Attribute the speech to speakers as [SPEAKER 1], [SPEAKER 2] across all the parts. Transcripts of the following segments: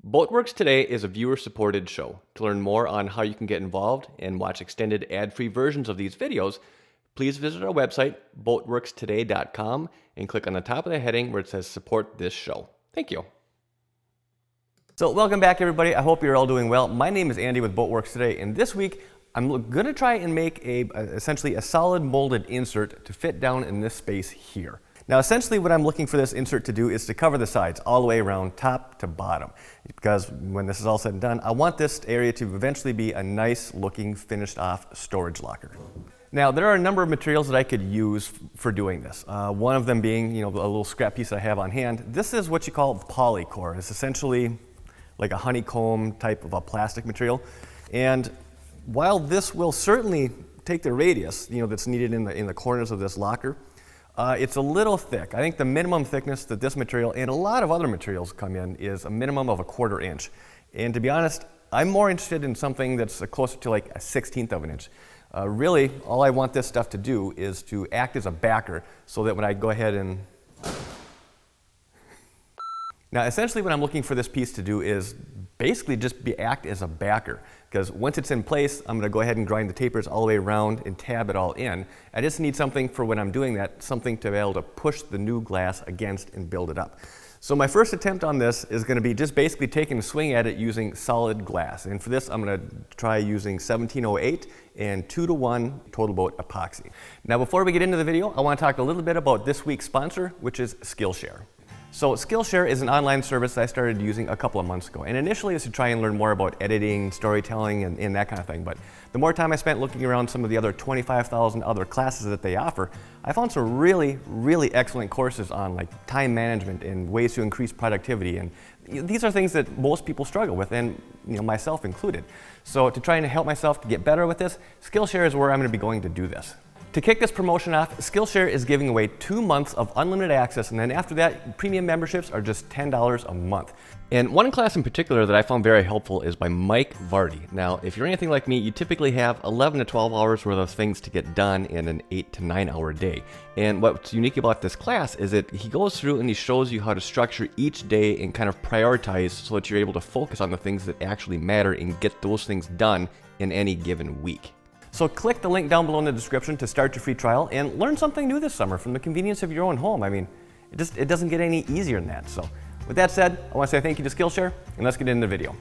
[SPEAKER 1] Boatworks Today is a viewer-supported show. To learn more on how you can get involved and watch extended ad-free versions of these videos, please visit our website, boatworkstoday.com, and click on the top of the heading where it says Support This Show. Thank you. So welcome back, everybody. I hope you're all doing well. My name is Andy with Boatworks Today, and this week I'm going to try and make essentially a solid molded insert to fit down in this space here. Now, essentially what I'm looking for this insert to do is to cover the sides all the way around top to bottom, because when this is all said and done, I want this area to eventually be a nice looking finished off storage locker. Now, there are a number of materials that I could use for doing this. One of them being, a little scrap piece I have on hand. This is what you call polycore. It's essentially like a honeycomb type of a plastic material. And while this will certainly take the radius, that's needed in the corners of this locker, it's a little thick. I think the minimum thickness that this material and a lot of other materials come in is a minimum of 1/4 inch. And to be honest, I'm more interested in something that's closer to like 1/16 of an inch. Really, all I want this stuff to do is to act as a backer so that when I go ahead and... Now, essentially what I'm looking for this piece to do is basically just act as a backer, because once it's in place, I'm going to go ahead and grind the tapers all the way around and tab it all in. I just need something for when I'm doing that, something to be able to push the new glass against and build it up. So my first attempt on this is going to be just basically taking a swing at it using solid glass. And for this, I'm going to try using 1708 and 2:1 Totalboat epoxy. Now, before we get into the video, I want to talk a little bit about this week's sponsor, which is Skillshare. So Skillshare is an online service that I started using a couple of months ago. And initially it was to try and learn more about editing, storytelling, and that kind of thing. But the more time I spent looking around some of the other 25,000 other classes that they offer, I found some really, really excellent courses on like time management and ways to increase productivity. And these are things that most people struggle with, and myself included. So to try and help myself to get better with this, Skillshare is where I'm going to be going to do this. To kick this promotion off, Skillshare is giving away 2 months of unlimited access, and then after that, premium memberships are just $10 a month. And one class in particular that I found very helpful is by Mike Vardy. Now, if you're anything like me, you typically have 11 to 12 hours worth of things to get done in an 8 to 9 hour day. And what's unique about this class is that he goes through and he shows you how to structure each day and kind of prioritize so that you're able to focus on the things that actually matter and get those things done in any given week. So click the link down below in the description to start your free trial and learn something new this summer from the convenience of your own home. I mean, it doesn't get any easier than that. So with that said, I want to say thank you to Skillshare, and let's get into the video.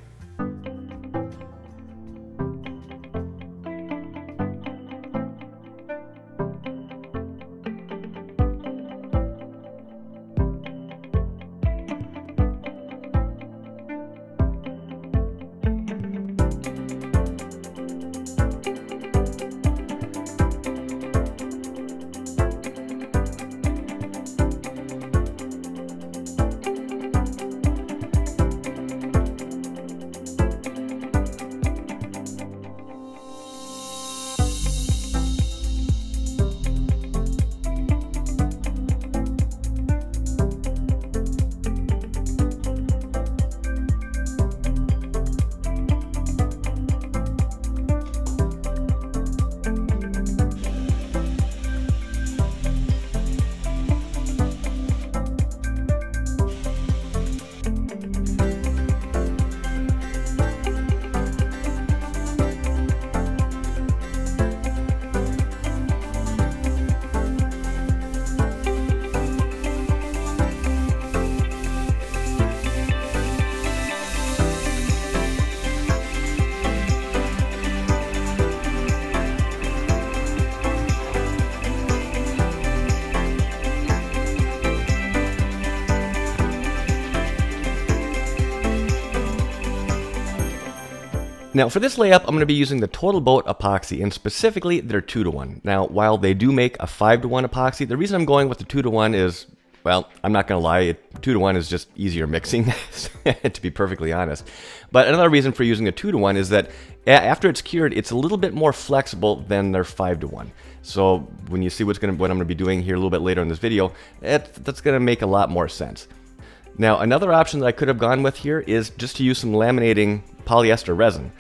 [SPEAKER 1] Now for this layup, I'm going to be using the Totalboat epoxy, and specifically their 2:1. Now, while they do make a 5:1 epoxy, the reason I'm going with the 2:1 is, well, I'm not going to lie, 2:1 is just easier mixing, to be perfectly honest. But another reason for using a 2:1 is that after it's cured, it's a little bit more flexible than their 5:1. So when you see what I'm going to be doing here a little bit later in this video, that's going to make a lot more sense. Now, another option that I could have gone with here is just to use some laminating polyester resin.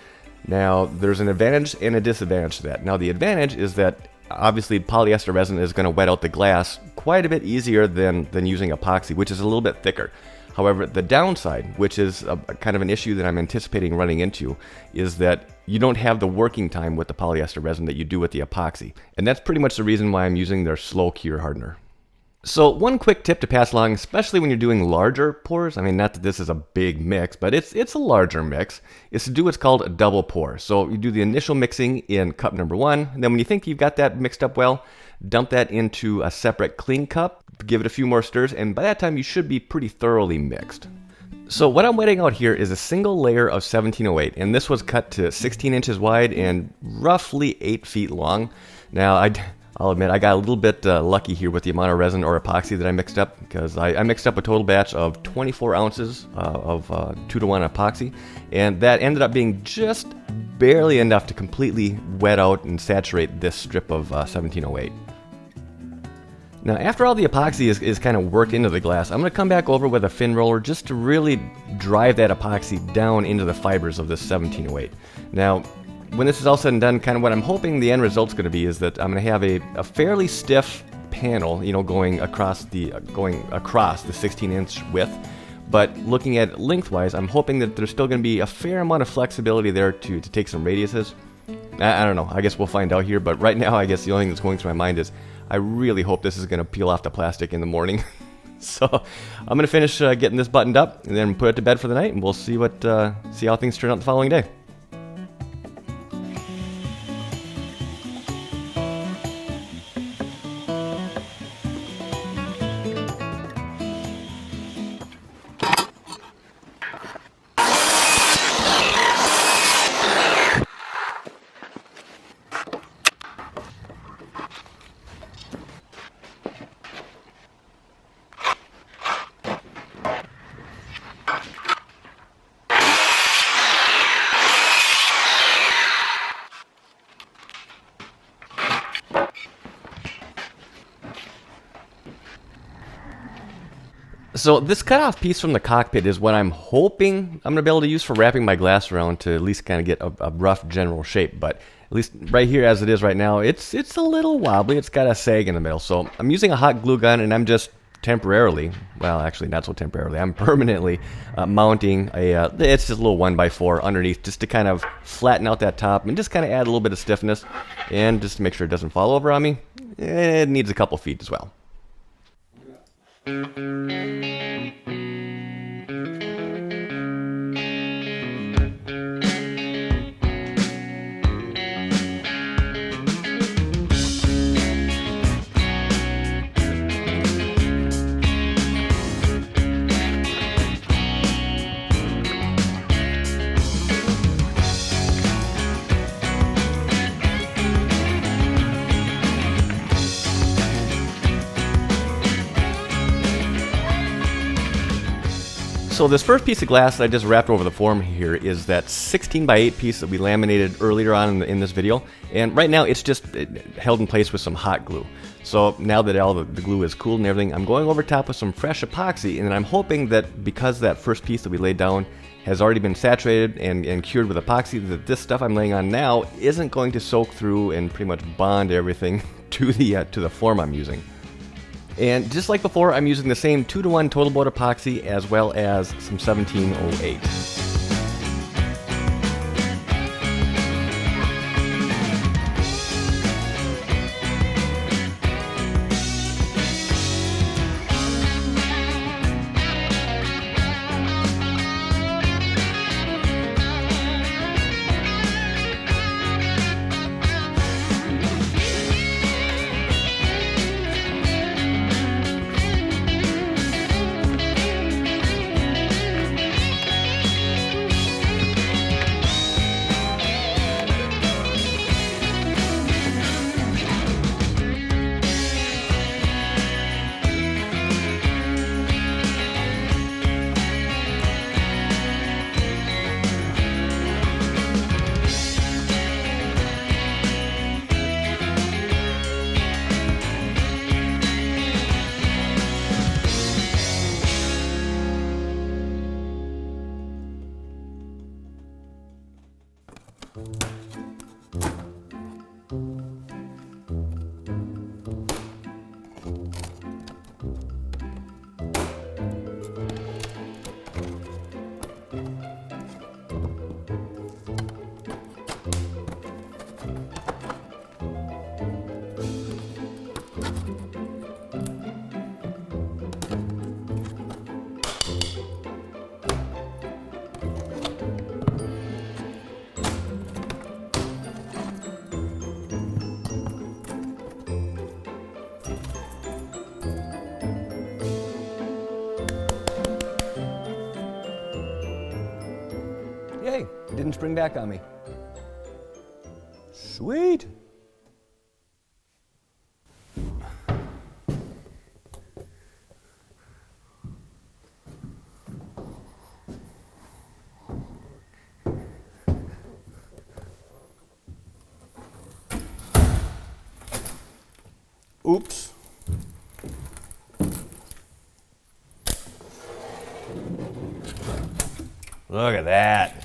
[SPEAKER 1] Now, there's an advantage and a disadvantage to that. Now, the advantage is that obviously polyester resin is going to wet out the glass quite a bit easier than using epoxy, which is a little bit thicker. However, the downside, which is a kind of an issue that I'm anticipating running into, is that you don't have the working time with the polyester resin that you do with the epoxy. And that's pretty much the reason why I'm using their slow cure hardener. So one quick tip to pass along, especially when you're doing larger pours, I mean, not that this is a big mix, but it's a larger mix, is to do what's called a double pour. So you do the initial mixing in cup number 1, and then when you think you've got that mixed up well, dump that into a separate clean cup, give it a few more stirs, and by that time you should be pretty thoroughly mixed. So what I'm wetting out here is a single layer of 1708, and this was cut to 16 inches wide and roughly 8 feet long. Now, I'll admit I got a little bit lucky here with the amount of resin or epoxy that I mixed up, because I mixed up a total batch of 24 ounces of 2-to-1 epoxy, and that ended up being just barely enough to completely wet out and saturate this strip of 1708. Now, after all the epoxy is kind of worked into the glass, I'm going to come back over with a fin roller just to really drive that epoxy down into the fibers of this 1708. Now, when this is all said and done, kind of what I'm hoping the end result's going to be is that I'm going to have a fairly stiff panel, you know, going across the 16-inch width. But looking at it lengthwise, I'm hoping that there's still going to be a fair amount of flexibility there to take some radiuses. I don't know. I guess we'll find out here. But right now, I guess the only thing that's going through my mind is I really hope this is going to peel off the plastic in the morning. So I'm going to finish getting this buttoned up and then put it to bed for the night, and we'll see how things turn out the following day. So this cutoff piece from the cockpit is what I'm hoping I'm going to be able to use for wrapping my glass around to at least kind of get a rough general shape. But at least right here as it is right now, it's a little wobbly. It's got a sag in the middle. So I'm using a hot glue gun, and I'm just temporarily, well, actually not so temporarily, I'm permanently mounting it's just a little 1x4 underneath just to kind of flatten out that top and just kind of add a little bit of stiffness, and just to make sure it doesn't fall over on me. It needs a couple feet as well. So this first piece of glass that I just wrapped over the form here is that 16x8 piece that we laminated earlier on in this video, and right now it's just held in place with some hot glue. So now that all the glue is cooled and everything, I'm going over top with some fresh epoxy, and then I'm hoping that because that first piece that we laid down has already been saturated and cured with epoxy, that this stuff I'm laying on now isn't going to soak through and pretty much bond everything to the form I'm using. And just like before, I'm using the same 2-to-1 Totalboat epoxy as well as some 1708. Yay, it didn't spring back on me. Sweet. Oops. Look at that.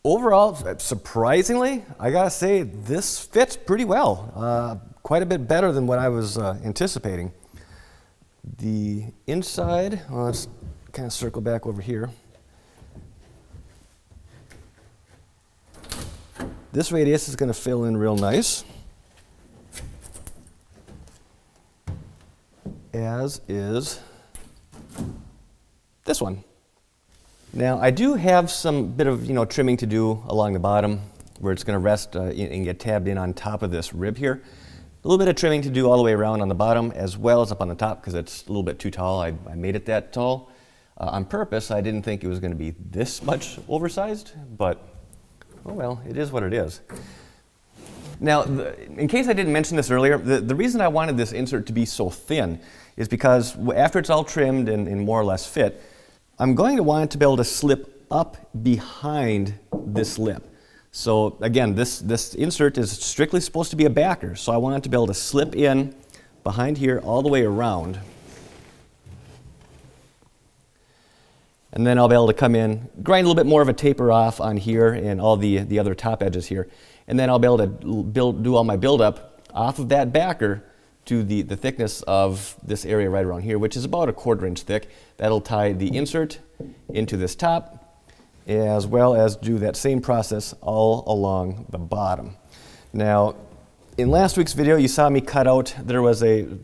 [SPEAKER 1] Overall, surprisingly, I gotta say, this fits pretty well. Quite a bit better than what I was anticipating. The inside, well, let's kind of circle back over here. This radius is gonna fill in real nice, as is this one. Now, I do have some bit of trimming to do along the bottom where it's going to rest and get tabbed in on top of this rib here. A little bit of trimming to do all the way around on the bottom as well as up on the top because it's a little bit too tall. I made it that tall on purpose. I didn't think it was going to be this much oversized, but oh well, it is what it is. Now, in case I didn't mention this earlier, the reason I wanted this insert to be so thin is because after it's all trimmed and more or less fit, I'm going to want it to be able to slip up behind this lip. So again, this insert is strictly supposed to be a backer, so I want it to be able to slip in behind here all the way around. And then I'll be able to come in, grind a little bit more of a taper off on here and all the other top edges here. And then I'll be able to do all my buildup off of that backer to the thickness of this area right around here, which is about 1/4 inch thick. That'll tie the insert into this top, as well as do that same process all along the bottom. Now, in last week's video, you saw me cut out,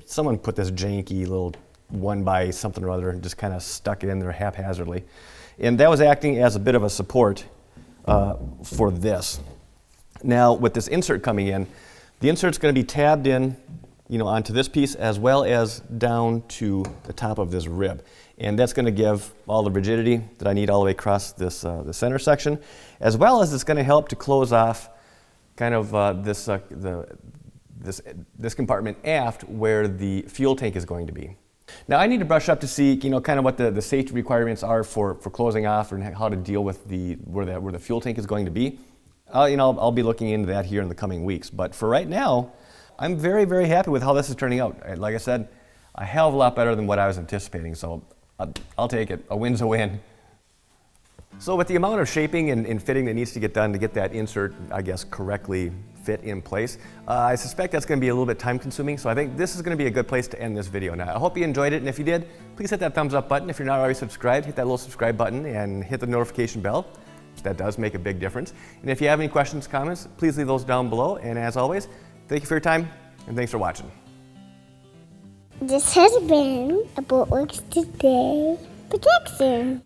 [SPEAKER 1] someone put this janky little 1 by something or other and just kind of stuck it in there haphazardly. And that was acting as a bit of a support for this. Now, with this insert coming in, the insert's going to be tabbed in onto this piece as well as down to the top of this rib. And that's going to give all the rigidity that I need all the way across this the center section, as well as it's going to help to close off kind of this compartment aft where the fuel tank is going to be. Now I need to brush up to see kind of what the safety requirements are for closing off and how to deal with where the fuel tank is going to be. I'll be looking into that here in the coming weeks. But for right now, I'm very, very happy with how this is turning out. Like I said, a hell of a lot better than what I was anticipating, so I'll take it. A win's a win. So with the amount of shaping and fitting that needs to get done to get that insert, I guess, correctly fit in place, I suspect that's going to be a little bit time consuming, so I think this is going to be a good place to end this video. Now, I hope you enjoyed it, and if you did, please hit that thumbs up button. If you're not already subscribed, hit that little subscribe button and hit the notification bell. That does make a big difference. And if you have any questions, comments, please leave those down below. And as always, thank you for your time, and thanks for watching.
[SPEAKER 2] This has been a Boatworks Today production.